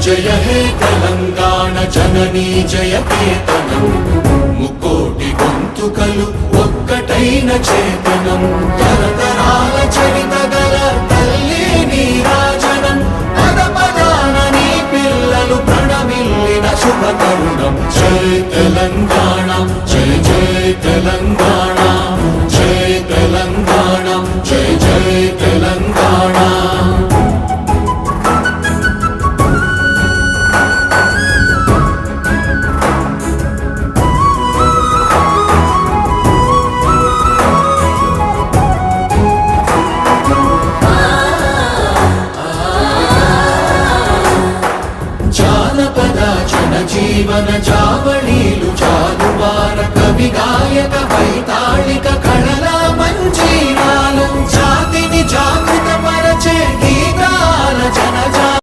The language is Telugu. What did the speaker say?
జయ హే తెలంగాణ జననీ జయ కేతనం ముకోటి గొంతుకలు ఒక్కటైన చేతనం తరతరాల చరిత గల తల్లి నీరాజనం పద పదాన నీ పిల్లలు ప్రణమిల్లిన శుభ తరుణం జయ తెలంగాణ జయ జయ తెలంగాణ జయ తెలంగాణ జయ జయ తెలంగాణ జీవన జావళీలు జాలువార కవి గాయక